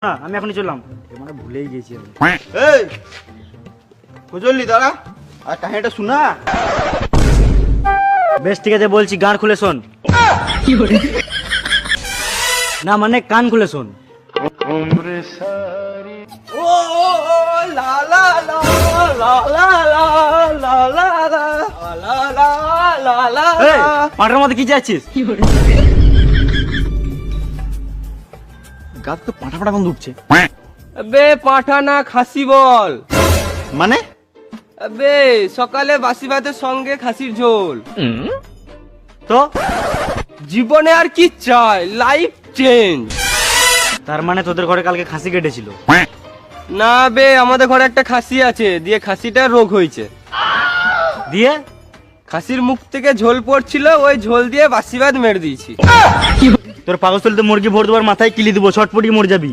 না আমি এখনই চললাম, মানে ভুলেই গেছি আমি। এই বুঝলি দাঁড়া আর কাহিনীটা শোনা। বেশ ঠিক আছে বলছি, গান খুলে শোন। না মানে কান খুলে শোন। ও লা লা লা লা লা লা লা লা লা লা লা লা এই, মাঠের মধ্যে কি যাচ্ছিস? গাছ তো পাঁঠা পাঁঠা গন্ধ উঠছে। আবে পাঠা না খাসি বল। মানে আবে সকালে বাসি ভাতের সঙ্গে খাসির ঝোল। তো জীবনে আর কি চাই, লাইফ চেঞ্জ। তার মানে তোদের ঘরে কালকে খাসি কেটেছিল? না বে, আমাদের ঘরে একটা খাসি আছে, দিয়ে খাসিটার রোগ হয়েছে। দিয়ে খাসির মুখ থেকে ঝোল পড়ছিল, ওই ঝোল দিয়ে বাসি ভাত মেরে দিয়েছি। তোর পাগস্তলিতে মুরগি ভোর দেবার মাথায় কিলি দিব, ছটপটি মরে যাবি।